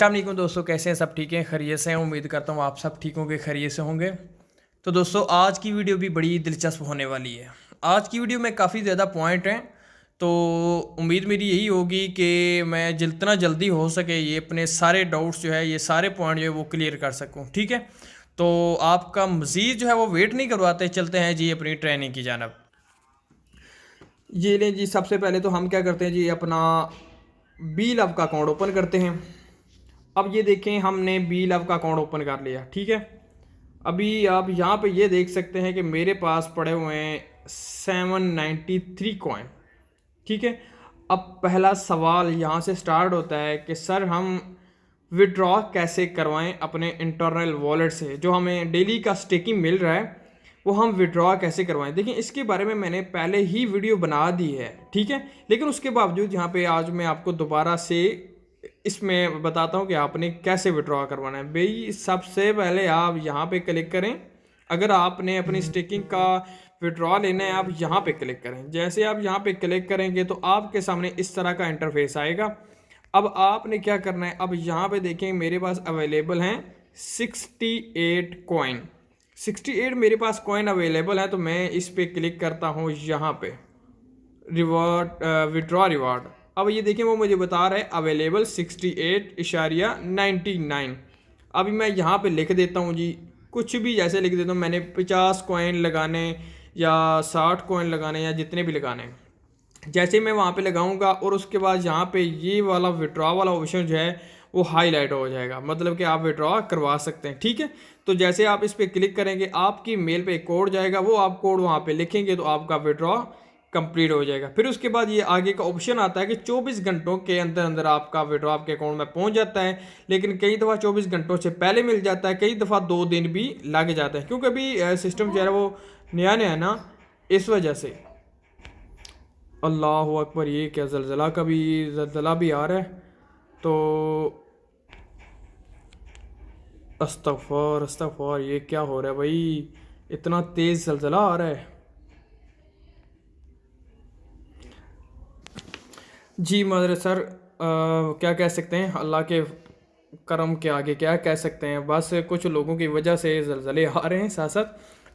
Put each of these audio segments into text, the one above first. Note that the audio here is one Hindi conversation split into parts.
अस्सलाम वालेकुम दोस्तों, कैसे हैं? सब ठीक हैं, खैरियत से हैं। उम्मीद करता हूँ आप सब ठीक होंगे, खैरियत से होंगे। तो दोस्तों, आज की वीडियो भी बड़ी दिलचस्प होने वाली है। आज की वीडियो में काफ़ी ज़्यादा पॉइंट हैं, तो उम्मीद मेरी यही होगी कि मैं जितना जल्दी हो सके ये अपने सारे डाउट्स जो है, ये सारे पॉइंट जो है वो क्लियर कर सकूँ। ठीक है, तो आपका मज़ीद जो है वो वेट नहीं करवाते, चलते हैं जी अपनी ट्रेनिंग की जानब। ये लें जी, सबसे पहले तो हम क्या करते हैं जी, अपना बी लव का अकाउंट ओपन करते हैं। अब ये देखें, हमने बी लव का अकाउंट ओपन कर लिया। ठीक है, अभी आप यहाँ पे ये देख सकते हैं कि मेरे पास पड़े हुए हैं 793 कॉइन। ठीक है, अब पहला सवाल यहाँ से स्टार्ट होता है कि सर हम विड्रॉ कैसे करवाएं अपने इंटरनल वॉलेट से, जो हमें डेली का स्टेकिंग मिल रहा है वो हम विड्रॉ कैसे करवाएं। देखिए, इसके बारे में मैंने पहले ही वीडियो बना दी है। ठीक है, लेकिन उसके बावजूद यहाँ पे आज मैं आपको दोबारा से इसमें बताता हूँ कि आपने कैसे विड्रॉ करवाना है। भाई, सबसे पहले आप यहाँ पे क्लिक करें। अगर आपने अपनी स्टेकिंग का विड्रॉ लेना है, आप यहाँ पे क्लिक करें। जैसे आप यहाँ पे क्लिक करेंगे तो आपके सामने इस तरह का इंटरफेस आएगा। अब आपने क्या करना है, अब यहाँ पे देखें मेरे पास अवेलेबल हैं 68 कॉइन। 68 मेरे पास कॉइन अवेलेबल है, तो मैं इस पे क्लिक करता हूँ यहाँ पे रिवॉर्ड, विड्रॉ रिवॉर्ड। अब ये देखिए, वो मुझे बता रहा है अवेलेबल 68.99। अभी मैं यहाँ पे लिख देता हूँ जी, कुछ भी जैसे लिख देता हूँ। मैंने 50 कॉइन लगाने या 60 कॉइन लगाने या जितने भी लगाने, जैसे मैं वहाँ पे लगाऊंगा और उसके बाद यहाँ पे ये वाला विड्रॉ वाला ऑप्शन जो है वो हाईलाइट हो जाएगा, मतलब कि आप विड्रॉ करवा सकते हैं। ठीक है, तो जैसे आप इस पर क्लिक करेंगे आपकी मेल पे कोड जाएगा, वो आप कोड वहाँ पे लिखेंगे तो आपका विड्रॉ कंप्लीट हो जाएगा। फिर उसके बाद ये आगे का ऑप्शन आता है कि 24 घंटों के अंदर अंदर आपका विड्रॉ आपके अकाउंट में पहुंच जाता है। लेकिन कई दफ़ा 24 घंटों से पहले मिल जाता है, कई दफ़ा 2 दिन भी लग जाता है, क्योंकि अभी सिस्टम जो है वो नया नया ना, इस वजह से। अल्लाह अकबर, ये क्या ज़लज़ला भी आ रहा है। तो अस्तगफुर अस्तगफुर, ये क्या हो रहा है भाई, इतना तेज़ ज़लज़ला आ रहा है। जी मदर सर, क्या कह सकते हैं, अल्लाह के करम के आगे क्या कह सकते हैं। बस कुछ लोगों की वजह से ज़लज़ले आ रहे हैं साथ साथ।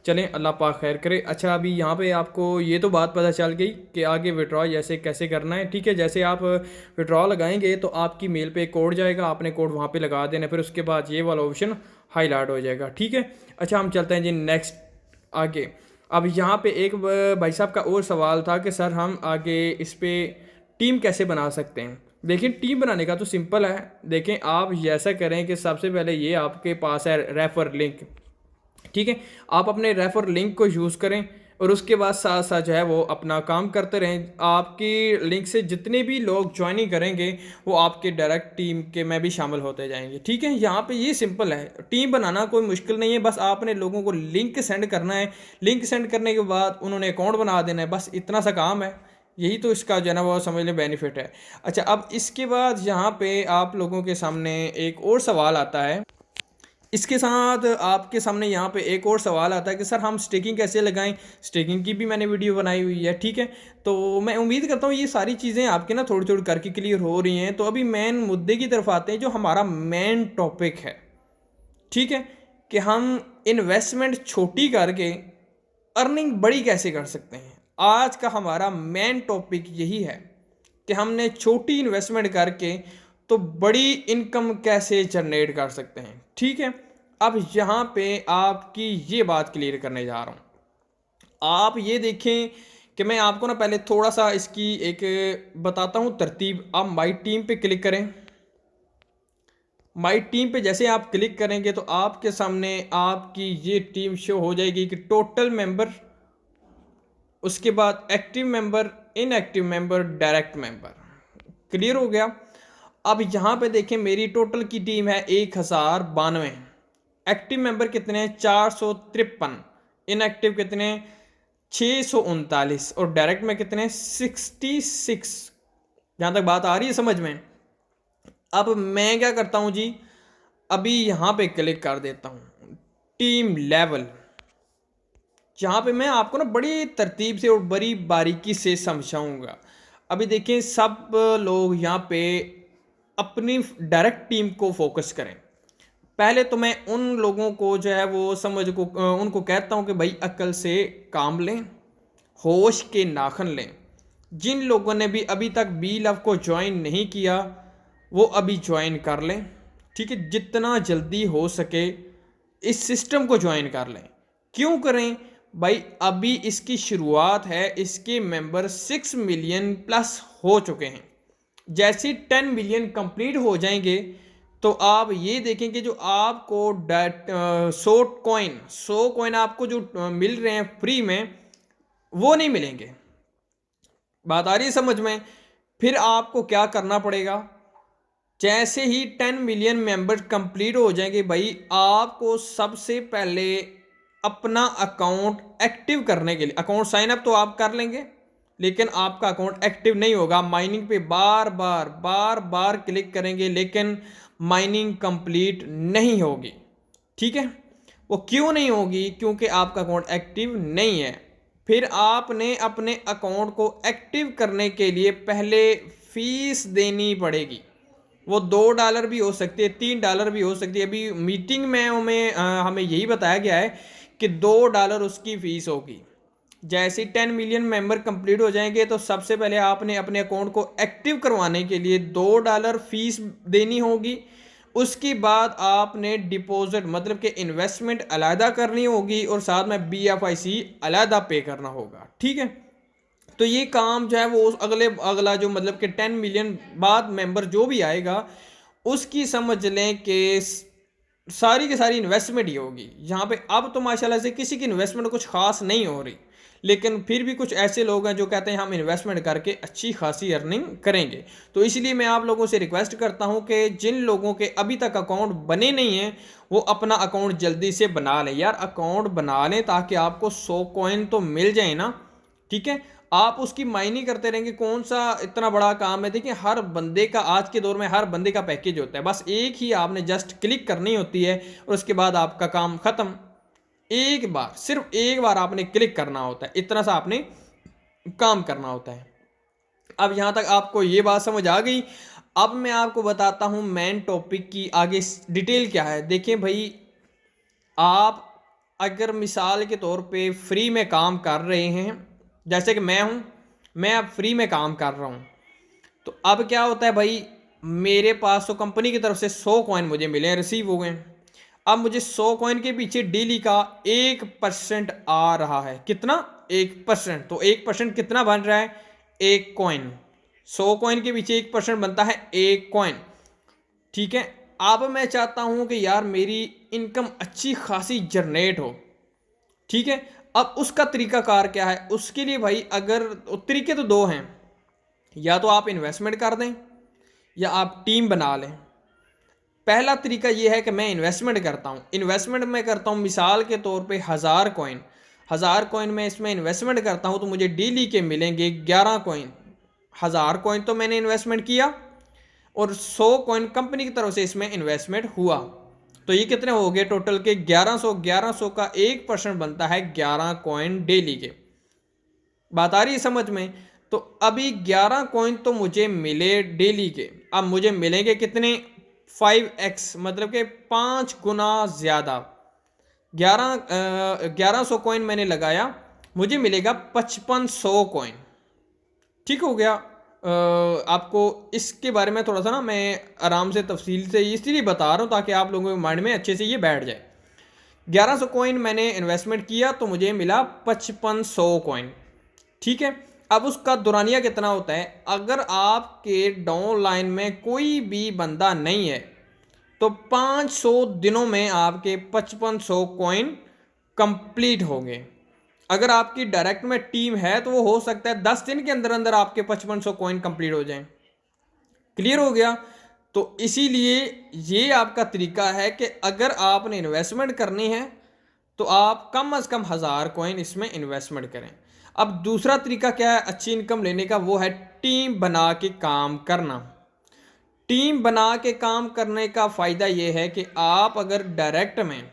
चलें, अल्लाह पाक खैर करे। अच्छा, अभी यहाँ पे आपको ये तो बात पता चल गई कि आगे विड्रॉ जैसे कैसे करना है। ठीक है, जैसे आप विड्रॉ लगाएंगे तो आपकी मेल पे कोड जाएगा, आपने कोड वहाँ पे लगा देना, फिर उसके बाद ये वाला ऑप्शन हाईलाइट हो जाएगा। ठीक है, अच्छा हम चलते हैं जी नेक्स्ट आगे। अब यहाँ पे एक भाई साहब का और सवाल था कि सर हम आगे इस पर टीम कैसे बना सकते हैं। देखिए, टीम बनाने का तो सिंपल है। देखें, आप ऐसा करें कि सबसे पहले ये आपके पास है रेफर लिंक। ठीक है, आप अपने रेफर लिंक को यूज़ करें और उसके बाद साथ साथ जो है वो अपना काम करते रहें। आपकी लिंक से जितने भी लोग ज्वाइनिंग करेंगे वो आपके डायरेक्ट टीम के में भी शामिल होते जाएंगे। ठीक है, यहाँ पे ये सिंपल है, टीम बनाना कोई मुश्किल नहीं है। बस आपने लोगों को लिंक सेंड करना है, लिंक सेंड करने के बाद उन्होंने अकाउंट बना देना है, बस इतना सा काम है। यही तो इसका जो है ना वो समझ लें बेनिफिट है। अच्छा, अब इसके बाद यहाँ पे आप लोगों के सामने एक और सवाल आता है। इसके साथ आपके सामने यहाँ पे एक और सवाल आता है कि सर हम स्टेकिंग कैसे लगाएं। स्टेकिंग की भी मैंने वीडियो बनाई हुई है। ठीक है, तो मैं उम्मीद करता हूँ ये सारी चीज़ें आपके ना थोड़ी थोड़ी करके क्लियर हो रही हैं। तो अभी मेन मुद्दे की तरफ आते हैं, जो हमारा मेन टॉपिक है। ठीक है, कि हम इन्वेस्टमेंट छोटी करके अर्निंग बड़ी कैसे कर सकते हैं। आज का हमारा मेन टॉपिक यही है कि हमने छोटी इन्वेस्टमेंट करके तो बड़ी इनकम कैसे जनरेट कर सकते हैं। ठीक है, अब यहाँ पे आपकी ये बात क्लियर करने जा रहा हूँ। आप ये देखें कि मैं आपको ना पहले थोड़ा सा इसकी एक बताता हूँ तरतीब। आप माई टीम पे क्लिक करें। माई टीम पे जैसे आप क्लिक करेंगे तो आपके सामने आपकी ये टीम शो हो जाएगी कि टोटल मेंबर, उसके बाद active member, inactive member, direct member. Clear हो गया। अब यहाँ पे देखें, मेरी टोटल की टीम है 1092। एक्टिव मेंबर कितने हैं? 453। इनएक्टिव कितने हैं? 639। और डायरेक्ट में कितने हैं? 66। जहाँ तक बात आ रही है समझ में। अब मैं क्या करता हूँ जी, अभी यहाँ पे क्लिक कर देता हूँ टीम लेवल। जहाँ पे मैं आपको ना बड़ी तरतीब से और बड़ी बारीकी से समझाऊंगा। अभी देखिए, सब लोग यहाँ पे अपनी डायरेक्ट टीम को फोकस करें। पहले तो मैं उन लोगों को जो है वो समझ को उनको कहता हूँ कि भाई अक्ल से काम लें, होश के नाखन लें। जिन लोगों ने भी अभी तक बी लव को ज्वाइन नहीं किया वो अभी ज्वाइन कर लें, ठीक है। जितना जल्दी हो सके इस सिस्टम को ज्वाइन कर लें। क्यों करें भाई, अभी इसकी शुरुआत है, इसके मेंबर 6 मिलियन प्लस हो चुके हैं। जैसे 10 मिलियन कंप्लीट हो जाएंगे तो आप ये देखेंगे जो आपको 100 कॉइन आपको जो मिल रहे हैं फ्री में वो नहीं मिलेंगे। बात आ रही है समझ में। फिर आपको क्या करना पड़ेगा, जैसे ही 10 मिलियन मेंबर्स कंप्लीट हो जाएंगे भाई, आपको सबसे पहले अपना अकाउंट एक्टिव करने के लिए, अकाउंट साइन अप तो आप कर लेंगे लेकिन आपका अकाउंट एक्टिव नहीं होगा। माइनिंग पे बार बार क्लिक करेंगे लेकिन माइनिंग कंप्लीट नहीं होगी, ठीक है। वो क्यों नहीं होगी, क्योंकि आपका अकाउंट एक्टिव नहीं है। फिर आपने अपने अकाउंट को एक्टिव करने के लिए पहले फीस देनी पड़ेगी। वो $2 भी हो सकती है, $3 भी हो सकती है। अभी मीटिंग में हमें यही बताया गया है कि $2 उसकी फीस होगी। जैसे 10 मिलियन मेंबर कंप्लीट हो जाएंगे तो सबसे पहले आपने अपने अकाउंट को एक्टिव करवाने के लिए $2 फीस देनी होगी। उसके बाद आपने डिपॉजिट मतलब कि इन्वेस्टमेंट अलहदा करनी होगी और साथ में BFIC अलहदा पे करना होगा, ठीक है। तो ये काम जो है वो अगला जो मतलब कि 10 मिलियन बाद मेंबर जो भी आएगा उसकी समझ लें कि सारी की सारी इन्वेस्टमेंट ही होगी यहाँ पे। अब तो माशाल्लाह से किसी की इन्वेस्टमेंट कुछ खास नहीं हो रही, लेकिन फिर भी कुछ ऐसे लोग हैं जो कहते हैं हम इन्वेस्टमेंट करके अच्छी खासी अर्निंग करेंगे। तो इसलिए मैं आप लोगों से रिक्वेस्ट करता हूं कि जिन लोगों के अभी तक अकाउंट बने नहीं हैं वो अपना अकाउंट जल्दी से बना लें। यार अकाउंट बना लें ताकि आपको 100 कॉइन तो मिल जाए ना, ठीक है। आप उसकी माइनिंग करते रहेंगे, कौन सा इतना बड़ा काम है। देखिए हर बंदे का आज के दौर में हर बंदे का पैकेज होता है, बस एक ही आपने जस्ट क्लिक करनी होती है और उसके बाद आपका काम खत्म। एक बार, सिर्फ एक बार आपने क्लिक करना होता है, इतना सा आपने काम करना होता है। अब यहां तक आपको ये बात समझ आ गई। अब मैं आपको बताता हूं मेन टॉपिक की आगे डिटेल क्या है। देखिए भाई, आप अगर मिसाल के तौर पे फ्री में काम कर रहे हैं, जैसे कि मैं हूं, मैं अब फ्री में काम कर रहा हूं, तो अब क्या होता है भाई, मेरे पास तो कंपनी की तरफ से 100 कॉइन मुझे मिले, रिसीव हो गए। अब मुझे 100 कॉइन के पीछे डेली का 1% आ रहा है। कितना? 1%। तो 1% कितना बन रहा है? 1 कॉइन। 100 कॉइन के पीछे 1% बनता है 1 कॉइन, ठीक है। अब मैं चाहता हूं कि यार मेरी इनकम अच्छी खासी जनरेट हो, ठीक है। अब उसका तरीकाकार क्या है? उसके लिए भाई अगर तरीके तो दो हैं, या तो आप इन्वेस्टमेंट कर दें या आप टीम बना लें। पहला तरीका यह है कि मैं इन्वेस्टमेंट करता हूं। इन्वेस्टमेंट मैं करता हूं मिसाल के तौर पे 1000 कॉइन में इसमें इन्वेस्टमेंट करता हूं तो मुझे डेली के मिलेंगे 11 कॉइन। 1000 कॉइन तो मैंने इन्वेस्टमेंट किया और 100 कॉइन कंपनी की तरफ से इसमें इन्वेस्टमेंट हुआ, तो ये कितने हो गए टोटल के? 1100 का 1% बनता है 11 कॉइन डेली के। बात आ रही है समझ में? तो अभी 11 कॉइन तो मुझे मिले डेली के, अब मुझे मिलेंगे कितने? 5x, मतलब कि 5 गुना ज़्यादा। 1100 कॉइन मैंने लगाया, मुझे मिलेगा 5500 कॉइन, ठीक हो गया। आपको इसके बारे में थोड़ा सा ना मैं आराम से तफसील से इसलिए बता रहा हूँ ताकि आप लोगों के माइंड में अच्छे से ये बैठ जाए। 1100 कॉइन मैंने इन्वेस्टमेंट किया तो मुझे मिला 5500 कॉइन, ठीक है। अब उसका दुरानिया कितना होता है? अगर आपके डाउन लाइन में कोई भी बंदा नहीं है तो 500 दिनों में आपके 5500 कॉइन कंप्लीट होंगे। अगर आपकी डायरेक्ट में टीम है तो वो हो सकता है 10 दिन के अंदर अंदर आपके 5500 कॉइन कंप्लीट हो जाएं। क्लियर हो गया? तो इसीलिए ये आपका तरीका है कि अगर आपने इन्वेस्टमेंट करनी है तो आप कम से कम 1000 कॉइन इसमें इन्वेस्टमेंट करें। अब दूसरा तरीका क्या है अच्छी इनकम लेने का? वो है टीम बना के काम करना। टीम बना के काम करने का फ़ायदा ये है कि आप अगर डायरेक्ट में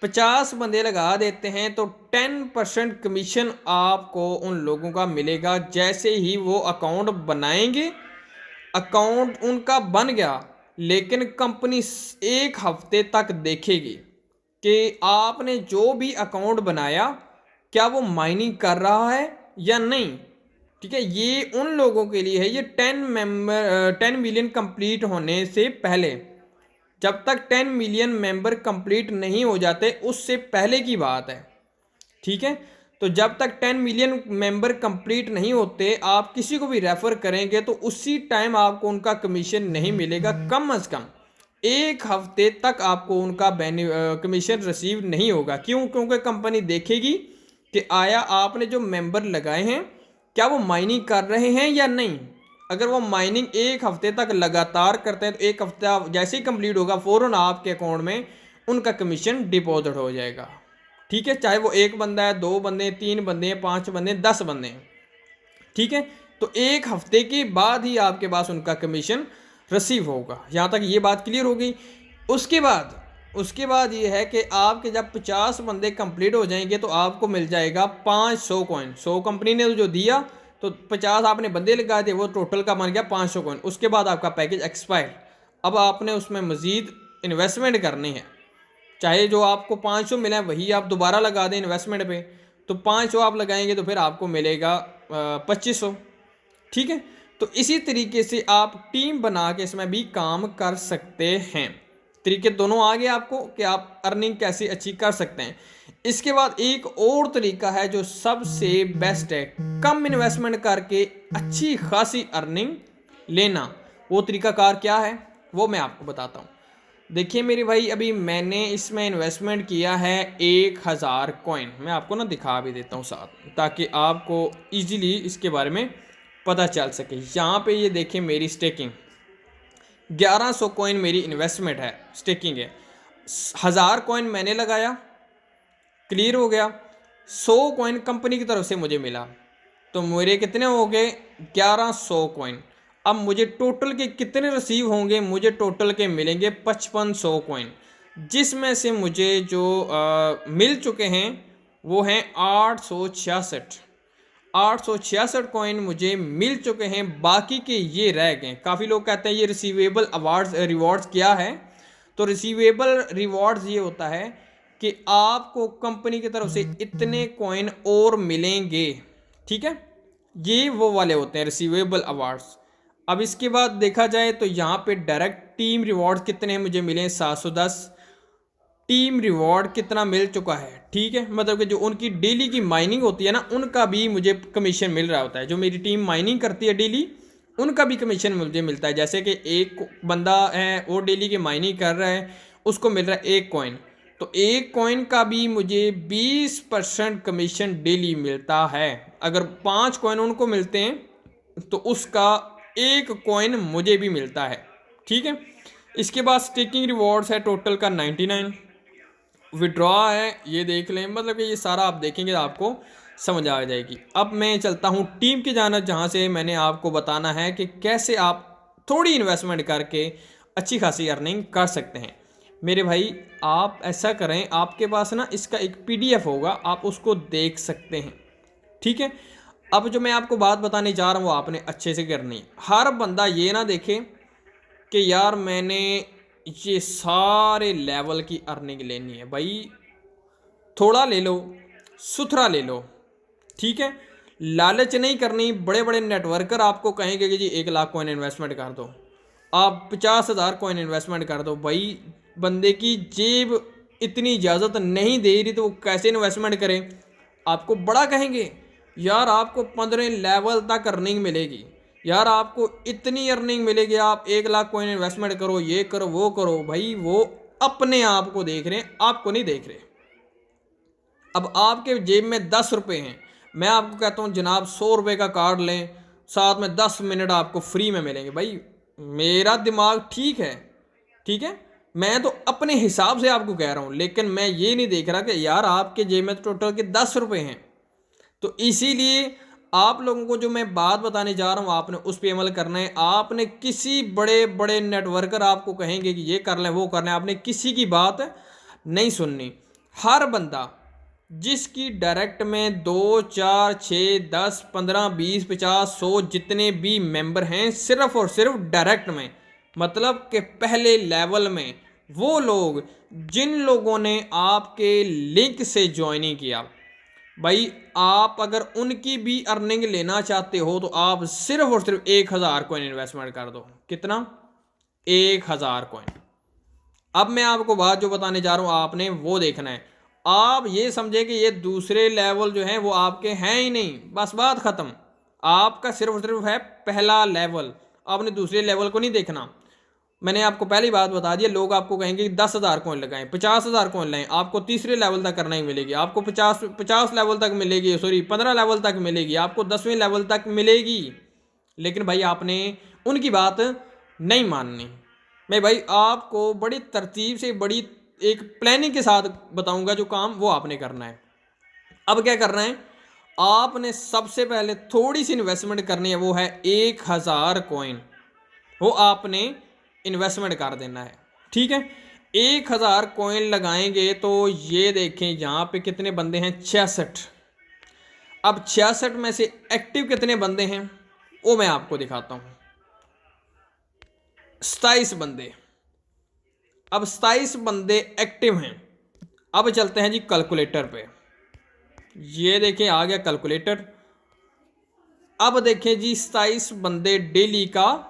50 बंदे लगा देते हैं तो 10% कमीशन आपको उन लोगों का मिलेगा जैसे ही वो अकाउंट बनाएंगे अकाउंट उनका बन गया, लेकिन कंपनी 1 हफ्ते तक देखेगी कि आपने जो भी अकाउंट बनाया क्या वो माइनिंग कर रहा है या नहीं। ठीक है, ये उन लोगों के लिए है, ये 10 मिलियन कंप्लीट होने से पहले, जब तक 10 मिलियन मेंबर कंप्लीट नहीं हो जाते उससे पहले की बात है। ठीक है, तो जब तक 10 मिलियन मेंबर कंप्लीट नहीं होते आप किसी को भी रेफर करेंगे तो उसी टाइम आपको उनका कमीशन नहीं मिलेगा। कम अज कम 1 हफ्ते तक आपको उनका कमीशन रिसीव नहीं होगा। क्यों? क्योंकि कंपनी देखेगी कि आया आपने जो मेंबर लगाए हैं क्या वो माइनिंग कर रहे हैं या नहीं। अगर वो माइनिंग 1 हफ्ते तक लगातार करते हैं तो 1 हफ्ता जैसे ही कंप्लीट होगा फ़ौरन आपके अकाउंट में उनका कमीशन डिपॉजिट हो जाएगा। ठीक है, चाहे वो 1 बंदा है, 2 बंदे, 3 बंदे, 5 बंदे, 10 बंदे हैं। ठीक है, तो 1 हफ्ते के बाद ही आपके पास उनका कमीशन रिसीव होगा। यहाँ तक ये बात क्लियर हो गई। उसके बाद ये है कि आपके जब 50 बंदे कंप्लीट हो जाएंगे तो आपको मिल जाएगा 500 कॉइन। 100 कंपनी ने जो दिया तो 50 आपने बंदे लगाए थे, वो टोटल का बन गया 500 कॉइन। उसके बाद आपका पैकेज एक्सपायर। अब आपने उसमें मज़ीद इन्वेस्टमेंट करनी है, चाहे जो आपको 500 मिला है वही आप दोबारा लगा दें इन्वेस्टमेंट पे, तो 500 आप लगाएंगे तो फिर आपको मिलेगा 2500। ठीक है, तो इसी तरीके से आप टीम बना के इसमें भी काम कर सकते हैं। तरीके दोनों आ गए आपको कि आप अर्निंग कैसे अच्छी कर सकते हैं। इसके बाद एक और तरीका है जो सबसे बेस्ट है, कम इन्वेस्टमेंट करके अच्छी खासी अर्निंग लेना। वो तरीकाकार क्या है वो मैं आपको बताता हूँ। देखिए मेरे भाई, अभी मैंने इसमें इन्वेस्टमेंट किया है 1000 कॉइन। मैं आपको ना दिखा भी देता हूँ साथ, ताकि आपको इजीली इसके बारे में पता चल सके। यहाँ पे ये देखिए मेरी स्टेकिंग 1100 कॉइन मेरी इन्वेस्टमेंट है, स्टेकिंग है। 1000 कॉइन मैंने लगाया, क्लियर हो गया। 100 कॉइन कंपनी की तरफ से मुझे मिला, तो मेरे कितने हो गए 1100 कॉइन। अब मुझे टोटल के कितने रिसीव होंगे, मुझे टोटल के मिलेंगे 5500 कॉइन, जिसमें से मुझे जो मिल चुके हैं वो हैं 866 कॉइन मुझे मिल चुके हैं। बाकी के ये रह गए। काफ़ी लोग कहते हैं ये रिसीवेबल अवार्ड्स रिवॉर्ड्स क्या है, तो रिसीवेबल रिवॉर्ड्स ये होता है कि आपको कंपनी की तरफ से इतने कॉइन और मिलेंगे। ठीक है, ये वो वाले होते हैं रिसीवेबल अवार्ड्स। अब इसके बाद देखा जाए तो यहाँ पे डायरेक्ट टीम रिवॉर्ड्स कितने मुझे मिले 710। टीम रिवॉर्ड कितना मिल चुका है, ठीक है, मतलब कि जो उनकी डेली की माइनिंग होती है ना, उनका भी मुझे कमीशन मिल रहा होता है। जो मेरी टीम माइनिंग करती है डेली, उनका भी कमीशन मुझे मिलता है। जैसे कि एक बंदा है वो डेली की माइनिंग कर रहा है, उसको मिल रहा है 1 कॉइन, तो 1 कॉइन का भी मुझे 20% कमीशन डेली मिलता है। अगर 5 कॉइन उनको मिलते हैं तो उसका 1 कॉइन मुझे भी मिलता है। ठीक है, इसके बाद स्टेकिंग रिवॉर्ड्स है टोटल का 99। विड्रॉ है, ये देख लें, मतलब कि ये सारा आप देखेंगे आपको समझ आ जाएगी। अब मैं चलता हूँ टीम की जानब, जहाँ से मैंने आपको बताना है कि कैसे आप थोड़ी इन्वेस्टमेंट करके अच्छी खासी अर्निंग कर सकते हैं। मेरे भाई आप ऐसा करें, आपके पास ना इसका एक PDF होगा, आप उसको देख सकते हैं। ठीक है, अब जो मैं आपको बात बताने जा रहा हूँ वो आपने अच्छे से करनी है। हर बंदा ये ना देखे कि यार मैंने ये सारे लेवल की अर्निंग लेनी है। भाई थोड़ा ले लो, सुथरा ले लो। ठीक है, लालच नहीं करनी। बड़े बड़े नेटवर्कर आपको कहेंगे कि जी 1 लाख कॉइन इन्वेस्टमेंट कर दो, आप 50,000 कॉइन इन्वेस्टमेंट कर दो। भाई बंदे की जेब इतनी इजाज़त नहीं दे रही तो वो कैसे इन्वेस्टमेंट करे। आपको बड़ा कहेंगे यार आपको 15 लेवल तक अर्निंग मिलेगी, यार आपको इतनी अर्निंग मिलेगी, आप 1 लाख कॉइन इन्वेस्टमेंट करो, ये करो वो करो। भाई वो अपने आप को देख रहे हैं, आपको नहीं देख रहे। अब आपके जेब में 10 रुपये हैं, मैं आपको कहता हूँ जनाब 100 रुपये का कार्ड लें, साथ में 10 मिनट आपको फ्री में मिलेंगे। भाई मेरा दिमाग ठीक है, ठीक है, मैं तो अपने हिसाब से आपको कह रहा हूँ, लेकिन मैं ये नहीं देख रहा कि यार आपके जेब में टोटल के 10 रुपये हैं। तो इसीलिए आप लोगों को जो मैं बात बताने जा रहा हूँ आपने उस पर अमल करना है। आपने किसी बड़े बड़े नेटवर्कर आपको कहेंगे कि ये कर लें वो कर लें, आपने किसी की बात नहीं सुननी। हर बंदा जिसकी डायरेक्ट में 2, 4, 6, 10, 15, 20, 50, 100 जितने भी मेंबर हैं, सिर्फ और सिर्फ डायरेक्ट में, मतलब कि पहले लेवल में वो लोग जिन लोगों ने आपके लिंक से ज्वाइनिंग किया, भाई आप अगर उनकी भी अर्निंग लेना चाहते हो तो आप सिर्फ और सिर्फ 1000 कॉइन इन्वेस्टमेंट कर दो। कितना? 1000 कॉइन। अब मैं आपको बात जो बताने जा रहा हूं आपने वो देखना है। आप ये समझे कि ये दूसरे लेवल जो हैं वो आपके हैं ही नहीं, बस बात खत्म। आपका सिर्फ और सिर्फ है पहला लेवल, आपने दूसरे लेवल को नहीं देखना। मैंने आपको पहली बात बता दी, लोग आपको कहेंगे 10,000 कॉइन लगाएं, 50,000 कॉइन लगाएं, आपको तीसरे लेवल तक करना ही मिलेगी, आपको 50 लेवल तक मिलेगी, सॉरी 15 लेवल तक मिलेगी, आपको 10वें लेवल तक मिलेगी। लेकिन भाई आपने उनकी बात नहीं माननी। मैं भाई आपको बड़ी तरतीब से, बड़ी एक प्लानिंग के साथ बताऊंगा जो काम वो आपने करना है। अब क्या करना है, आपने सबसे पहले थोड़ी सी इन्वेस्टमेंट करनी है, वो है 1000 कॉइन, वो आपने इन्वेस्टमेंट कर देना है। ठीक है, 1000 कॉइन लगाएंगे तो ये देखें यहाँ पे कितने बंदे हैं, 66। अब 66 में से एक्टिव कितने बंदे हैं वो मैं आपको दिखाता हूँ, 27 बंदे। अब 27 बंदे एक्टिव हैं। अब चलते हैं जी कैलकुलेटर पे, ये देखें आ गया कैलकुलेटर। अब देखें जी 27 बंदे डेली का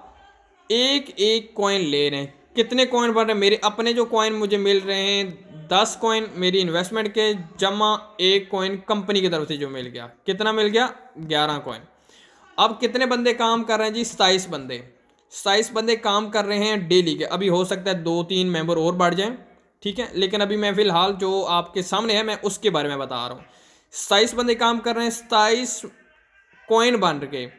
एक एक कॉइन ले रहे हैं। कितने कॉइन बन रहे हैं? मेरे अपने जो कॉइन मुझे मिल रहे हैं 10 कॉइन मेरी इन्वेस्टमेंट के, जमा एक कॉइन कंपनी की तरफ से जो मिल गया। कितना मिल गया? 11 कॉइन। अब कितने बंदे काम कर रहे हैं जी? 27 बंदे। 27 बंदे काम कर रहे हैं डेली के। अभी हो सकता है 2-3 मेंबर और बढ़ जाएं, ठीक है, लेकिन अभी मैं फिलहाल जो आपके सामने है मैं उसके बारे में बता रहा हूँ। 27 बंदे काम कर रहे हैं, 27 कॉइन बन गए।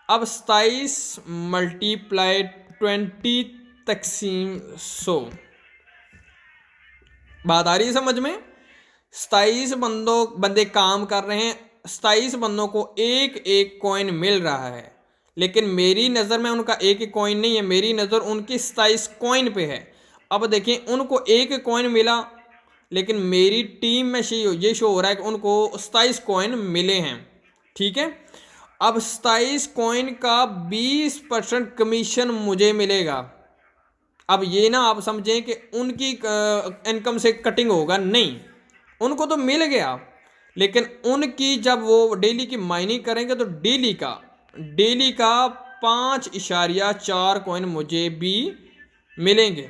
अब 27 मल्टीप्लाई 20 तकसीम 100, बात आ रही है समझ में? 27 बंदे काम कर रहे हैं, 27 बंदों को एक एक कॉइन मिल रहा है, लेकिन मेरी नज़र में उनका एक एक कॉइन नहीं है, मेरी नज़र उनकी 27 कॉइन पे है। अब देखें उनको एक कॉइन मिला, लेकिन मेरी टीम में ये शो हो रहा है कि उनको 27 कॉइन मिले हैं। ठीक है, अब 27 कॉइन का 20% कमीशन मुझे मिलेगा। अब ये ना आप समझें कि उनकी इनकम से कटिंग होगा, नहीं, उनको तो मिल गया, लेकिन उनकी जब वो डेली की माइनिंग करेंगे तो डेली का 5.4 कॉइन मुझे भी मिलेंगे।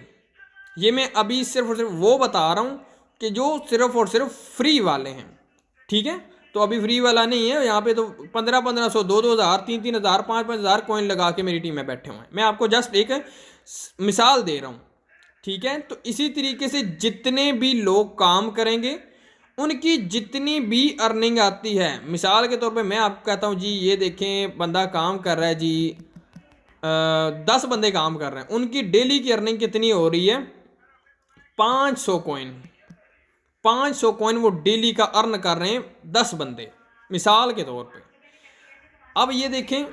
ये मैं अभी सिर्फ और सिर्फ वो बता रहा हूँ कि जो सिर्फ और सिर्फ फ्री वाले हैं। ठीक है, तो अभी फ्री वाला नहीं है, यहाँ पे तो 1500, 2,000, 3,000, 5,000 कॉइन लगा के मेरी टीम में बैठे हुए हैं। मैं आपको जस्ट एक मिसाल दे रहा हूँ। ठीक है, तो इसी तरीके से जितने भी लोग काम करेंगे उनकी जितनी भी अर्निंग आती है, मिसाल के तौर पे मैं आपको कहता हूँ जी, ये देखें बंदा काम कर रहा है जी, 10 बंदे काम कर रहे हैं, उनकी डेली की अर्निंग कितनी हो रही है? 500 कॉइन। 500 कॉइन वो डेली का अर्न कर रहे हैं 10 बंदे, मिसाल के तौर पे। अब ये देखें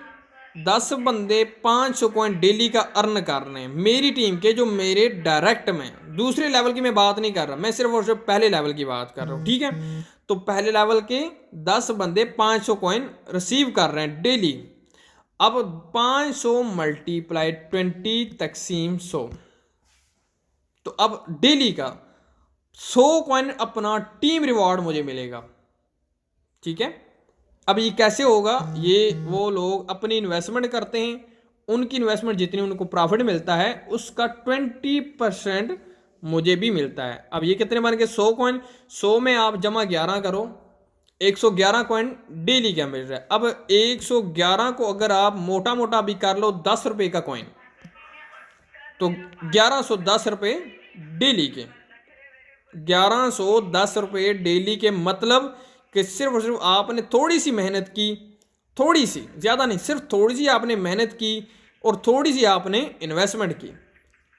10 बंदे 500 कॉइन डेली का अर्न कर रहे हैं मेरी टीम के, जो मेरे डायरेक्ट में, दूसरे लेवल की मैं बात नहीं कर रहा, मैं सिर्फ और सिर्फ पहले लेवल की बात कर रहा हूँ। ठीक है, तो पहले लेवल के 10 बंदे 500 कॉइन रिसीव कर रहे हैं डेली। अब 500 मल्टीप्लाई 20 तकसीम 100, तो अब डेली का 100 कॉइन अपना टीम रिवॉर्ड मुझे मिलेगा। ठीक है, अब ये कैसे होगा? ये वो लोग अपनी इन्वेस्टमेंट करते हैं, उनकी इन्वेस्टमेंट जितनी उनको प्रॉफिट मिलता है उसका 20% मुझे भी मिलता है। अब ये कितने बन गए? 100 कॉइन। 100 में आप जमा 11 करो, 111 कॉइन डेली क्या मिल रहा है। अब 111 को अगर आप मोटा मोटा भी कर लो 10 रुपये का कॉइन, तो 1110 रुपये डेली के, 1110 रुपये डेली के, मतलब कि सिर्फ और सिर्फ आपने थोड़ी सी मेहनत की, थोड़ी सी, ज़्यादा नहीं, सिर्फ थोड़ी सी आपने मेहनत की और थोड़ी सी आपने इन्वेस्टमेंट की।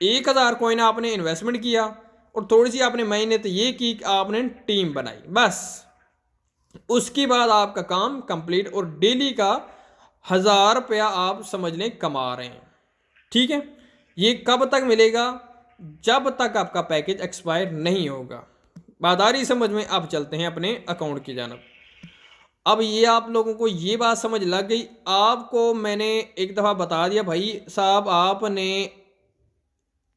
1000 कॉइन आपने इन्वेस्टमेंट किया और थोड़ी सी आपने मेहनत ये की कि आपने टीम बनाई, बस उसके बाद आपका काम कंप्लीट, और डेली का 1000 रुपया आप समझ लें कमा रहे हैं। ठीक है, ये कब तक मिलेगा? जब तक आपका पैकेज एक्सपायर नहीं होगा। बात आ रही समझ में? अब चलते हैं अपने अकाउंट की जानब। अब ये आप लोगों को ये बात समझ लग गई। आपको मैंने एक दफ़ा बता दिया भाई साहब, आपने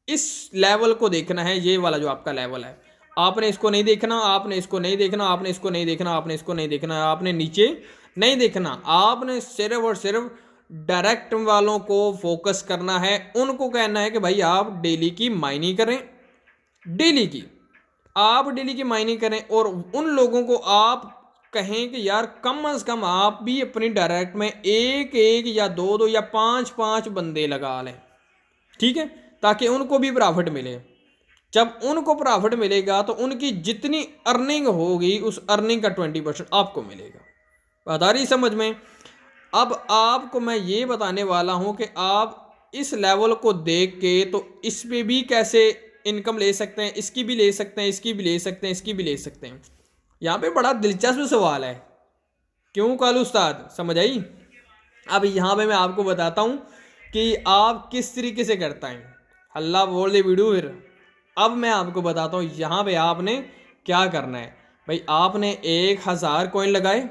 इस लेवल को देखना है, ये वाला जो आपका लेवल है, आपने इसको नहीं देखना, आपने इसको नहीं देखना, आपने इसको नहीं देखना, आपने इसको नहीं देखना, आपने नीचे नहीं देखना, आपने सिर्फ और सिर्फ डायरेक्ट वालों को फोकस करना है। उनको कहना है कि भाई आप डेली की माइनिंग करें, डेली की आप डेली की माइनिंग करें, और उन लोगों को आप कहें कि यार कम से कम आप भी अपनी डायरेक्ट में एक एक या दो दो या पांच पांच बंदे लगा लें, ठीक है, ताकि उनको भी प्रॉफिट मिले। जब उनको प्रॉफिट मिलेगा तो उनकी जितनी अर्निंग होगी उस अर्निंग का 20% आपको मिलेगा। बात आ रही समझ में? अब आपको मैं ये बताने वाला हूं कि आप इस लेवल को देख के तो इस पे भी कैसे इनकम ले सकते हैं, इसकी भी ले सकते हैं, इसकी भी ले सकते हैं, इसकी भी ले सकते हैं। यहाँ पे बड़ा दिलचस्प सवाल है, क्यों कालू उस्ताद, समझ आई? अब यहाँ पे मैं आपको बताता हूँ कि आप किस तरीके से करता है। हल्ला बोल दे वीडियो फिर। अब मैं आपको बताता हूँ यहाँ पे आपने क्या करना है। भाई आपने 1000 कॉइन लगाए,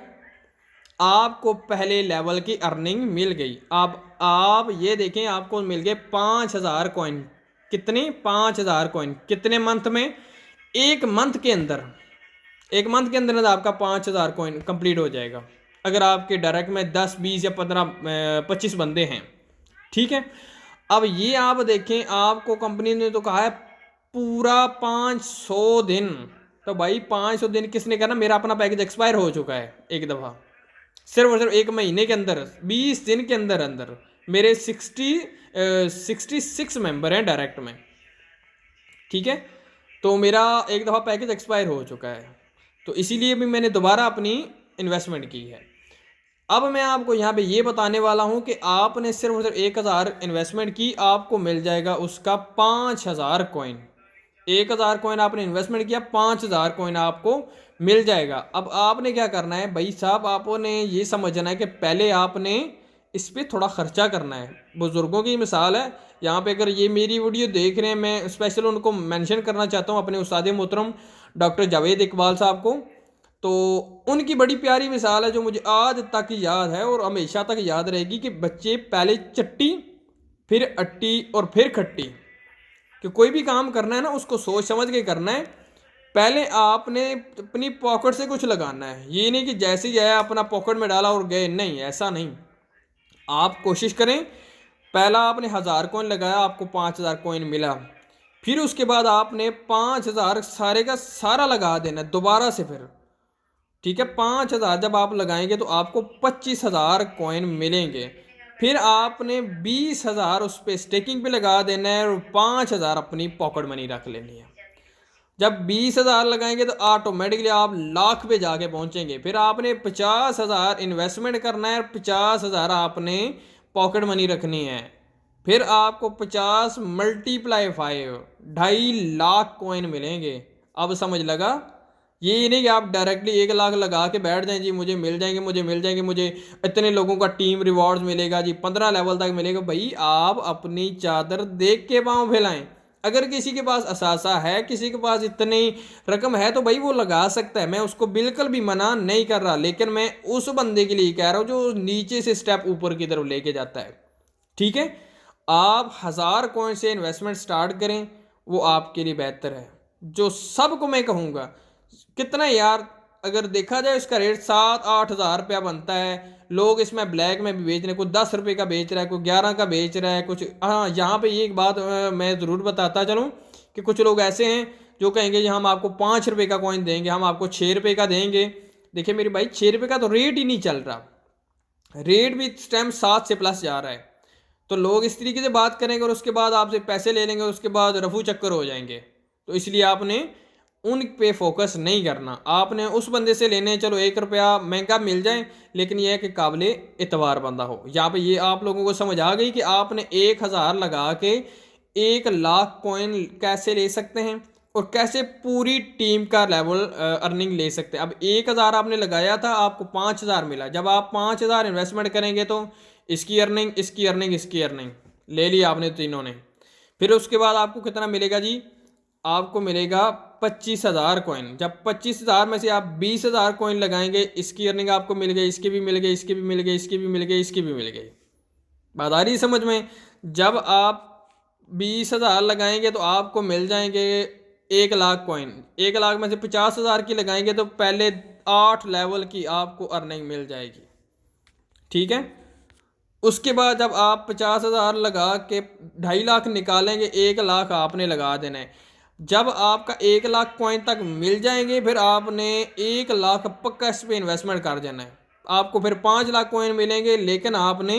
आपको पहले लेवल की अर्निंग मिल गई। अब आप ये देखें, आपको मिल गए 5000 कॉइन। कितने? 5000 कॉइन। कितने मंथ में? एक मंथ के अंदर, एक मंथ के अंदर आपका 5000 कॉइन कंप्लीट हो जाएगा, अगर आपके डायरेक्ट में 10 20 या 15 25 बंदे हैं, ठीक है। अब ये आप देखें, आपको कंपनी ने तो कहा है पूरा 500 दिन, तो भाई 500 दिन किसने करना? मेरा अपना पैकेज एक्सपायर हो चुका है एक दफ़ा, सिर्फ और सिर्फ एक महीने के अंदर, 20 दिन के अंदर अंदर मेरे 66 मेंबर हैं डायरेक्ट में, ठीक है। तो मेरा एक दफ़ा पैकेज एक्सपायर हो चुका है, तो इसीलिए भी मैंने दोबारा अपनी इन्वेस्टमेंट की है। अब मैं आपको यहाँ पे ये बताने वाला हूँ कि आपने सिर्फ और सिर्फ 1000 इन्वेस्टमेंट की, आपको मिल जाएगा उसका 5000 कॉइन। 1000 कॉइन आपने इन्वेस्टमेंट किया, 5000 कॉइन आपको मिल जाएगा। अब आपने क्या करना है भाई साहब, आपने ये समझना है कि पहले आपने इस पर थोड़ा खर्चा करना है। बुज़ुर्गों की मिसाल है यहाँ पे, अगर ये मेरी वीडियो देख रहे हैं, मैं स्पेशल उनको मेंशन करना चाहता हूँ, अपने उस्ताद मोहतरम डॉक्टर जावेद इकबाल साहब को। तो उनकी बड़ी प्यारी मिसाल है जो मुझे आज तक याद है और हमेशा तक याद रहेगी, कि बच्चे पहले चट्टी, फिर अट्टी और फिर खट्टी। कि कोई भी काम करना है ना, उसको सोच समझ के करना है। पहले आपने अपनी पॉकेट से कुछ लगाना है, ये नहीं कि जैसे ही आया अपना पॉकेट में डाला और गए, नहीं, ऐसा नहीं। आप कोशिश करें, पहला आपने 1000 कॉइन लगाया, आपको 5000 कॉइन मिला, फिर उसके बाद आपने 5000 सारे का सारा लगा देना दोबारा से फिर, ठीक है। 5000 जब आप लगाएंगे तो आपको 25000 कॉइन मिलेंगे। फिर आपने 20000 उस पर स्टेकिंग पे लगा देना है और 5000 अपनी पॉकेट मनी रख लेनी है। जब 20000 लगाएंगे तो ऑटोमेटिकली आप लाख पे जाके पहुंचेंगे। फिर आपने 50000 इन्वेस्टमेंट करना है और 50000 आपने पॉकेट मनी रखनी है। फिर आपको 50 मल्टीप्लाई 5 2.5 लाख कॉइन मिलेंगे। अब समझ लगा? ये नहीं कि आप डायरेक्टली 1 लाख लगा के बैठ जाएं, जी मुझे मिल जाएंगे, मुझे मिल जाएंगे, मुझे इतने लोगों का टीम रिवॉर्ड्स मिलेगा, जी 15 लेवल तक मिलेगा। भाई आप अपनी चादर देख के पाँव फैलाएं। अगर किसी के पास असासा है, किसी के पास इतनी रकम है, तो भाई वो लगा सकता है, मैं उसको बिल्कुल भी मना नहीं कर रहा, लेकिन मैं उस बंदे के लिए कह रहा हूँ जो नीचे से स्टेप ऊपर की तरफ लेके जाता है, ठीक है। आप 1000 कॉइन से इन्वेस्टमेंट स्टार्ट करें, वो आपके लिए बेहतर है। जो सबको मैं कहूँगा, कितना यार, अगर देखा जाए इसका रेट 7-8 हज़ार रुपया बनता है। लोग इसमें ब्लैक में भी बेच रहे हैं, कोई 10 रुपये का बेच रहा है, कोई 11 का बेच रहा है, कुछ। हाँ, यहाँ पे एक बात मैं ज़रूर बताता चलूँ कि कुछ लोग ऐसे हैं जो कहेंगे जी हम आपको 5 रुपये का कॉइन देंगे, हम आपको 6 रुपये का देंगे। देखिए मेरे भाई, 6 रुपये का तो रेट ही नहीं चल रहा, रेट भी इस टाइम 7 से प्लस जा रहा है। तो लोग इस तरीके से बात करेंगे और उसके बाद आपसे पैसे ले लेंगे, उसके बाद रफू चक्कर हो जाएंगे। तो इसलिए आपने उन पे फोकस नहीं करना, आपने उस बंदे से लेने, चलो 1 रुपया महंगा मिल जाए, लेकिन यह है कि काबिले एतबार बंदा हो। यहाँ पे ये आप लोगों को समझ आ गई कि आपने 1000 लगा के 1 लाख कॉइन कैसे ले सकते हैं और कैसे पूरी टीम का लेवल अर्निंग ले सकते हैं। अब 1000 आपने लगाया था, आपको 5000 मिला। जब आप 5000 इन्वेस्टमेंट करेंगे तो इसकी अर्निंग, इसकी अर्निंग, इसकी अर्निंग ले ली आपने तीनों ने। फिर उसके बाद आपको कितना मिलेगा जी? आपको मिलेगा 25,000 कॉइन। जब 25,000 में से आप 20,000 कॉइन लगाएंगे, इसकी अर्निंग आपको मिल गई, इसकी भी मिल गई, इसकी भी मिल गई, इसकी भी मिल गई, इसकी भी मिल गई। बात आ रही है समझ में? जब आप 20,000 लगाएंगे तो आपको मिल जाएंगे 1 लाख कॉइन। 1 लाख में से 50,000 की लगाएंगे तो पहले 8 लेवल की आपको अर्निंग मिल जाएगी। ठीक है। उसके बाद जब आप 50,000 लगा के 2.5 लाख निकालेंगे, 1 लाख आपने लगा देना है। जब आपका 1 लाख कॉइन तक मिल जाएंगे, फिर आपने 1 लाख पक्का इस पर इन्वेस्टमेंट कर देना है। आपको फिर 5 लाख कॉइन मिलेंगे, लेकिन आपने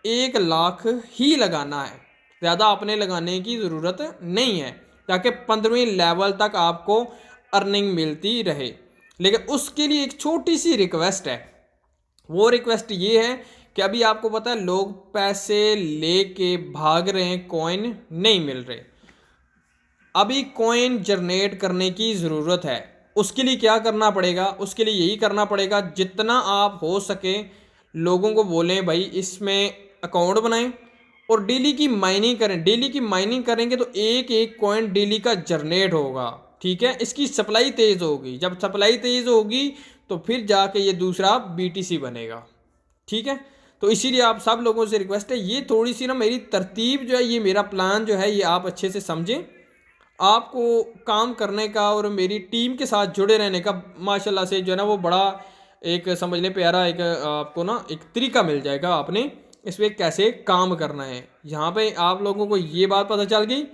1 लाख ही लगाना है, ज़्यादा आपने लगाने की ज़रूरत नहीं है, ताकि 15वीं लेवल तक आपको अर्निंग मिलती रहे। लेकिन उसके लिए एक छोटी सी रिक्वेस्ट है। वो रिक्वेस्ट ये है कि अभी आपको पता है लोग पैसे लेके भाग रहे हैं, कॉइन नहीं मिल रहे। अभी कॉइन जनरेट करने की ज़रूरत है। उसके लिए क्या करना पड़ेगा? उसके लिए यही करना पड़ेगा, जितना आप हो सके लोगों को बोलें भाई इसमें अकाउंट बनाएं और डेली की माइनिंग करें। डेली की माइनिंग करेंगे तो एक एक कॉइन डेली का जनरेट होगा। ठीक है। इसकी सप्लाई तेज़ होगी। जब सप्लाई तेज़ होगी तो फिर जाके ये दूसरा BTC बनेगा। ठीक है। तो इसीलिए आप सब लोगों से रिक्वेस्ट है, ये थोड़ी सी ना मेरी तरतीब जो है, ये मेरा प्लान जो है, ये आप अच्छे से समझें। आपको काम करने का और मेरी टीम के साथ जुड़े रहने का माशाल्लाह से जो है ना, वो बड़ा एक समझ लें प्यारा एक आपको ना एक तरीका मिल जाएगा। आपने इस पर कैसे काम करना है, यहाँ पे आप लोगों को ये बात पता चल गई।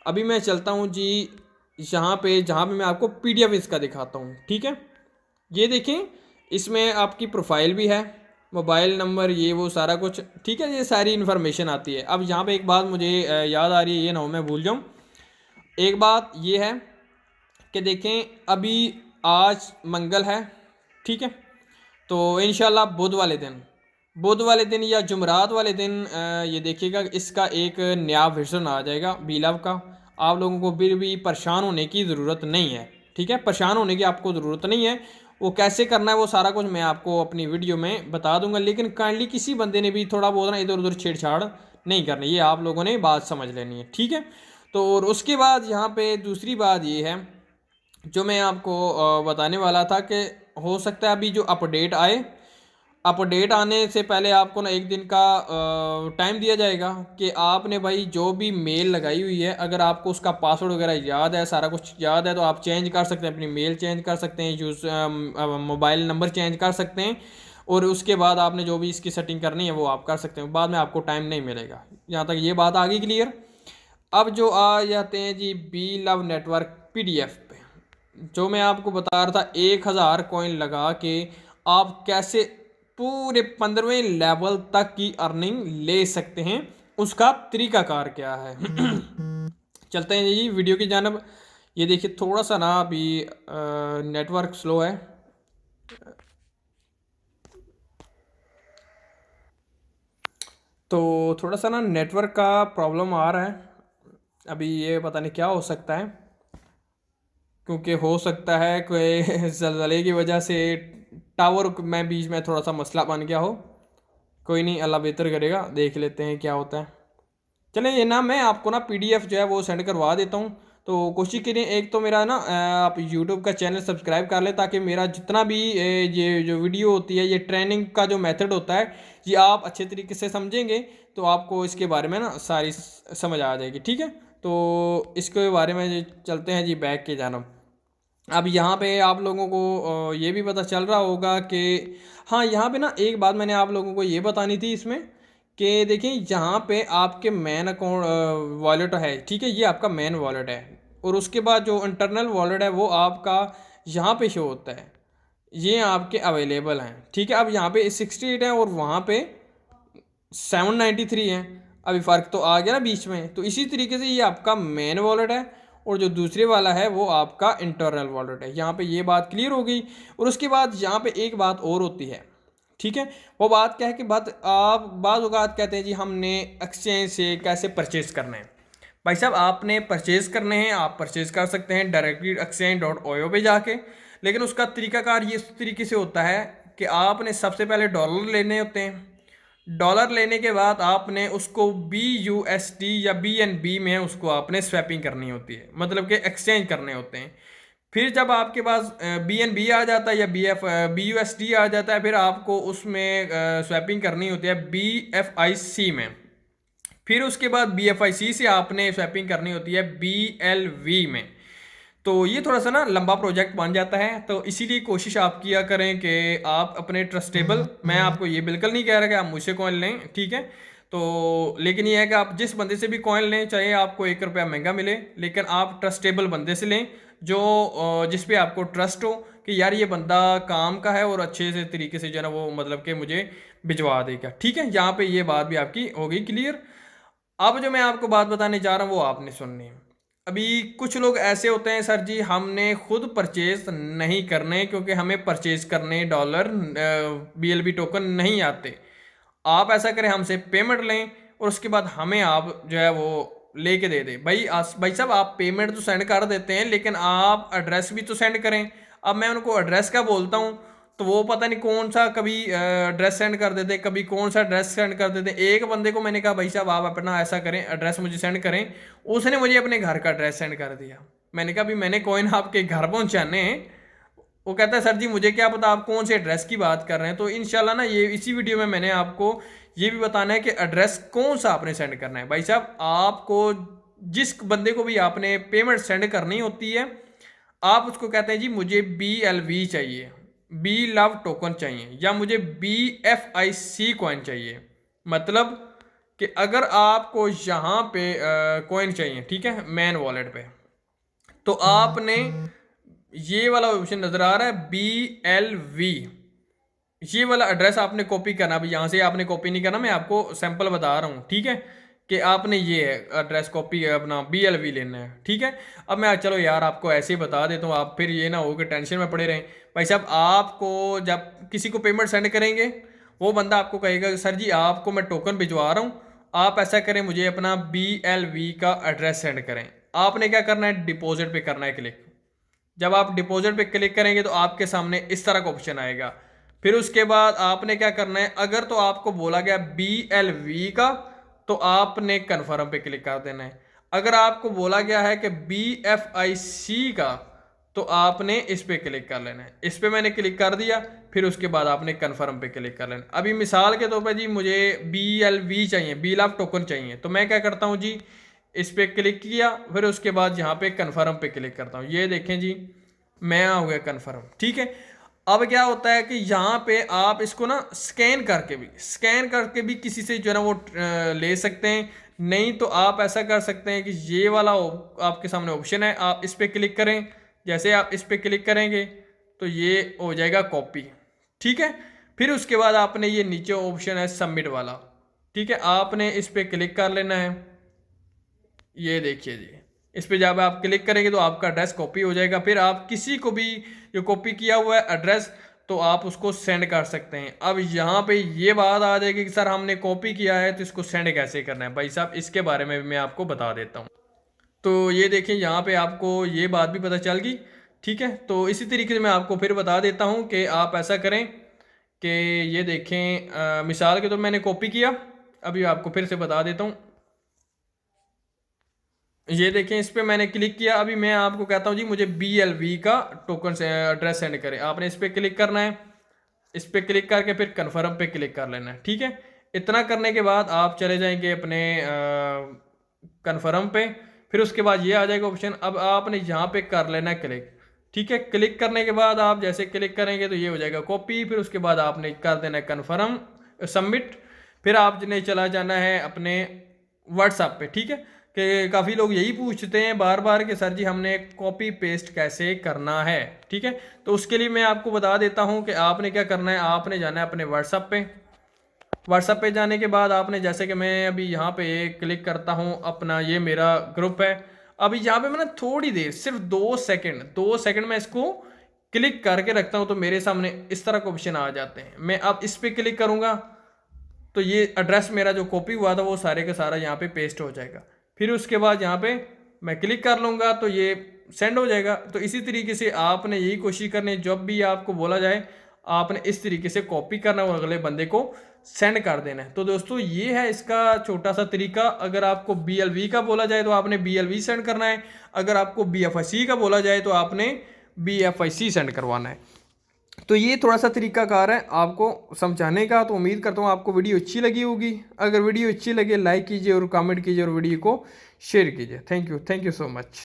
अभी मैं चलता हूँ जी यहाँ पे, जहाँ पे मैं आपको PDF इसका दिखाता हूँ। ठीक है। ये देखें, इसमें आपकी प्रोफाइल भी है, मोबाइल नंबर, ये वो सारा कुछ। ठीक है। ये सारी इन्फॉर्मेशन आती है। अब यहाँ पे एक बात मुझे याद आ रही है, ये ना हो मैं भूल जाऊँ। एक बात ये है कि देखें, अभी आज मंगल है। ठीक है। तो इंशाल्लाह बुध वाले दिन या जुमरात वाले दिन ये देखिएगा, इसका एक नया वर्जन आ जाएगा बीलव का। आप लोगों को फिर भी परेशान होने की ज़रूरत नहीं है। ठीक है। परेशान होने की आपको ज़रूरत नहीं है। वो कैसे करना है वो सारा कुछ मैं आपको अपनी वीडियो में बता दूंगा। लेकिन काइंडली किसी बंदे ने भी थोड़ा बहुत ना इधर उधर छेड़छाड़ नहीं करनी, ये आप लोगों ने बात समझ लेनी है। ठीक है। तो और उसके बाद यहाँ पे दूसरी बात ये है जो मैं आपको बताने वाला था कि हो सकता है अभी जो अपडेट आए, अपडेट आने से पहले आपको ना एक दिन का टाइम दिया जाएगा कि आपने भाई जो भी मेल लगाई हुई है, अगर आपको उसका पासवर्ड वगैरह याद है, सारा कुछ याद है, तो आप चेंज कर सकते हैं, अपनी मेल चेंज कर सकते हैं, यूज़ मोबाइल नंबर चेंज कर सकते हैं। और उसके बाद आपने जो भी इसकी सेटिंग करनी है वो आप कर सकते हैं। बाद में आपको टाइम नहीं मिलेगा। यहाँ तक ये बात आ गई क्लियर। अब जो आ जाते हैं जी बीलव नेटवर्क PDF पे, जो मैं आपको बता रहा था 1,000 कॉइन लगा के आप कैसे पूरे 15वें लेवल तक की अर्निंग ले सकते हैं, उसका तरीकाकार क्या है। चलते हैं जी वीडियो की जानब। ये देखिए थोड़ा सा ना अभी नेटवर्क स्लो है। तो थोड़ा सा ना नेटवर्क का प्रॉब्लम आ रहा है अभी, ये पता नहीं क्या हो सकता है, क्योंकि हो सकता है कोई ज़लज़ले की वजह से टावर में बीच में थोड़ा सा मसला बन गया हो। कोई नहीं, अल्लाह बेहतर करेगा, देख लेते हैं क्या होता है। चलें, ये ना मैं आपको ना PDF जो है वो सेंड करवा देता हूँ। तो कोशिश करिए एक तो मेरा ना आप YouTube का चैनल सब्सक्राइब कर लें, ताकि मेरा जितना भी ये जो वीडियो होती है, ये ट्रेनिंग का जो मेथड होता है, ये आप अच्छे तरीके से समझेंगे तो आपको इसके बारे में ना सारी समझ आ जाएगी। ठीक है। तो इसके बारे में चलते हैं जी बैक के जानब। अब यहाँ पे आप लोगों को ये भी पता चल रहा होगा कि हाँ, यहाँ पे ना एक बात मैंने आप लोगों को ये बतानी थी इसमें कि देखिए यहाँ पे आपके मेन अकाउंट वॉलेट है। ठीक है। ये आपका मेन वॉलेट है, और उसके बाद जो इंटरनल वॉलेट है वो आपका यहाँ पे शो होता है। ये आपके अवेलेबल हैं। ठीक है। अब यहाँ पे 68 है और वहाँ पे 793 है। अभी फ़र्क तो आ गया ना बीच में। तो इसी तरीके से ये आपका मेन वॉलेट है, और जो दूसरे वाला है वो आपका इंटरनल वॉलेट है। यहाँ पे ये बात क्लियर हो गई। और उसके बाद यहाँ पे एक बात और होती है। ठीक है। वो बात क्या है कि आप बाज़ औक़ात कहते हैं जी हमने एक्सचेंज से कैसे परचेज़ करना है। भाई साहब, आपने परचेज़ करने हैं, आप परचेज़ कर सकते हैं डायरेक्टली exchange.io पे जाके। लेकिन उसका तरीकाकार ये इस तरीके से होता है कि आपने सबसे पहले डॉलर लेने होते हैं। डॉलर लेने के बाद आपने उसको BUSD या BNB में उसको आपने स्वैपिंग करनी होती है, मतलब कि एक्सचेंज करने होते हैं। फिर जब आपके पास BNB आ जाता है या BUSD आ जाता है, फिर आपको उसमें स्वैपिंग करनी होती है BFIC में। फिर उसके बाद BFIC से आपने स्वैपिंग करनी होती है BLV में। तो ये थोड़ा सा ना लंबा प्रोजेक्ट बन जाता है, तो इसीलिए कोशिश आप किया करें कि आप अपने ट्रस्टेबल, मैं आपको ये बिल्कुल नहीं कह रहा कि आप मुझसे कॉइन लें, ठीक है, तो लेकिन ये है कि आप जिस बंदे से भी कॉइन लें, चाहे आपको 1 रुपया महंगा मिले, लेकिन आप ट्रस्टेबल बंदे से लें जो जिस पे आपको ट्रस्ट हो कि यार ये बंदा काम का है और अच्छे से तरीके से जो है ना वो मतलब कि मुझे भिजवा देगा, ठीक है। यहाँ पे ये बात भी आपकी हो गई क्लियर। अब जो मैं आपको बात बताने जा रहा हूँ वो आपने सुननी है। अभी कुछ लोग ऐसे होते हैं, सर जी हमने खुद परचेज नहीं करने क्योंकि हमें परचेज करने डॉलर BLV टोकन नहीं आते। आप ऐसा करें, हमसे पेमेंट लें और उसके बाद हमें आप जो है वो लेके दे दें। भाई साहब, आप पेमेंट तो सेंड कर देते हैं लेकिन आप एड्रेस भी तो सेंड करें। अब मैं उनको एड्रेस का बोलता हूँ तो वो पता नहीं कौन सा कभी एड्रेस सेंड कर देते, कभी कौन सा एड्रेस सेंड कर देते। एक बंदे को मैंने कहा भाई साहब आप अपना ऐसा करें, एड्रेस मुझे सेंड करें, उसने मुझे अपने घर का एड्रेस सेंड कर दिया। मैंने कहा भाई मैंने कॉइन आपके घर पहुंचाने हैं। वो कहता है सर जी मुझे क्या पता आप कौन से एड्रेस की बात कर रहे हैं। तो इंशाल्लाह ना ये इसी वीडियो में मैंने आपको ये भी बताना है कि एड्रेस कौन सा आपने सेंड करना है। भाई साहब, आपको जिस बंदे को भी आपने पेमेंट सेंड करनी होती है, आप उसको कहते हैं जी मुझे BLV चाहिए, बी लव टोकन चाहिए, या मुझे BFIC कॉइन चाहिए। मतलब कि अगर आपको यहाँ पे कॉइन चाहिए, ठीक है, मेन वॉलेट पे, तो आपने ये वाला ऑप्शन नजर आ रहा है BLV, ये वाला एड्रेस आपने कॉपी करना। अभी यहाँ से आपने कॉपी नहीं करना, मैं आपको सैंपल बता रहा हूँ, ठीक है, कि आपने ये एड्रेस कॉपी अपना BLV लेना है, ठीक है। अब मैं चलो यार आपको ऐसे ही बता देता हूँ, आप फिर ये ना हो कि टेंशन में पड़े रहें। भाई साहब, आपको जब किसी को पेमेंट सेंड करेंगे, वो बंदा आपको कहेगा सर जी आपको मैं टोकन भिजवा रहा हूँ, आप ऐसा करें मुझे अपना BLV का एड्रेस सेंड करें। आपने क्या करना है, डिपॉजिट पे करना है क्लिक। जब आप डिपॉजिट पे क्लिक करेंगे तो आपके सामने इस तरह का ऑप्शन आएगा। फिर उसके बाद आपने क्या करना है, अगर तो आपको बोला गया BLV का तो आपने कन्फर्म पे क्लिक कर देना है। अगर आपको बोला गया है कि BFIC का तो आपने इस पे क्लिक कर लेना है। इस पे मैंने क्लिक कर दिया, फिर उसके बाद आपने कन्फर्म पे क्लिक कर लेना। अभी मिसाल के तौर पर जी मुझे BLV चाहिए, बी लव टोकन चाहिए, तो मैं क्या करता हूँ जी, इस पे क्लिक किया, फिर उसके बाद यहाँ पे कन्फर्म पे क्लिक करता हूँ। ये देखें जी, मैं आ गया कन्फर्म, ठीक है। अब क्या होता है कि यहाँ पे आप इसको ना स्कैन करके भी किसी से जो है ना वो ले सकते हैं। नहीं तो आप ऐसा कर सकते हैं कि ये वाला आपके सामने ऑप्शन है, आप इस पे क्लिक करें। जैसे आप इस पे क्लिक करेंगे तो ये हो जाएगा कॉपी, ठीक है। फिर उसके बाद आपने ये नीचे ऑप्शन है सबमिट वाला, ठीक है, आपने इस पे क्लिक कर लेना है। ये देखिए जी, इस पे जब आप क्लिक करेंगे तो आपका एड्रेस कॉपी हो जाएगा। फिर आप किसी को भी जो कॉपी किया हुआ है एड्रेस, तो आप उसको सेंड कर सकते हैं। अब यहाँ पे ये बात आ जाएगी कि सर हमने कॉपी किया है तो इसको सेंड कैसे करना है। भाई साहब, इसके बारे में भी मैं आपको बता देता हूँ। तो ये देखिए, यहाँ पे आपको ये बात भी पता चल गई, ठीक है। तो इसी तरीके से मैं आपको फिर बता देता हूँ कि आप ऐसा करें कि ये देखें, मिसाल के तो मैंने कॉपी किया, अभी आपको फिर से बता देता हूँ। ये देखें, इस पे मैंने क्लिक किया। अभी मैं आपको कहता हूँ जी मुझे BLV का टोकन से एड्रेस सेंड करें। आपने इस पे क्लिक करना है, इस पे क्लिक करके फिर कन्फर्म पे क्लिक कर लेना है, ठीक है। इतना करने के बाद आप चले जाएंगे अपने कन्फर्म पे। फिर उसके बाद ये आ जाएगा ऑप्शन, अब आपने यहाँ पे कर लेना है क्लिक, ठीक है। क्लिक करने के बाद आप जैसे क्लिक करेंगे तो ये हो जाएगा कॉपी। फिर उसके बाद आपने कर देना है कन्फर्म, सबमिट। फिर आपने चला जाना है अपने व्हाट्सएप पे, ठीक है। कि काफ़ी लोग यही पूछते हैं बार बार कि सर जी हमने कॉपी पेस्ट कैसे करना है, ठीक है। तो उसके लिए मैं आपको बता देता हूं कि आपने क्या करना है, आपने जाना है अपने व्हाट्सएप पे। व्हाट्सएप पे जाने के बाद आपने, जैसे कि मैं अभी यहाँ पे क्लिक करता हूँ, अपना ये मेरा ग्रुप है। अभी यहाँ पे मैं ना थोड़ी देर, सिर्फ 2 सेकंड में इसको क्लिक करके रखता हूँ तो मेरे सामने इस तरह के ऑप्शन आ जाते हैं। मैं अब इस पर क्लिक करूँगा तो ये एड्रेस मेरा जो कॉपी हुआ था वो सारे का सारा यहाँ पे पेस्ट हो जाएगा। फिर उसके बाद यहाँ पे मैं क्लिक कर लूँगा तो ये सेंड हो जाएगा। तो इसी तरीके से आपने यही कोशिश करनी है, जब भी आपको बोला जाए आपने इस तरीके से कॉपी करना और अगले बंदे को सेंड कर देना है। तो दोस्तों ये है इसका छोटा सा तरीका। अगर आपको BLV का बोला जाए तो आपने BLV सेंड करना है, अगर आपको BFIC का बोला जाए तो आपने BFIC सेंड करवाना है। तो ये थोड़ा सा तरीकाकार है आपको समझाने का। तो उम्मीद करता हूँ आपको वीडियो अच्छी लगी होगी। अगर वीडियो अच्छी लगे लाइक कीजिए और कमेंट कीजिए और वीडियो को शेयर कीजिए। Thank you so much.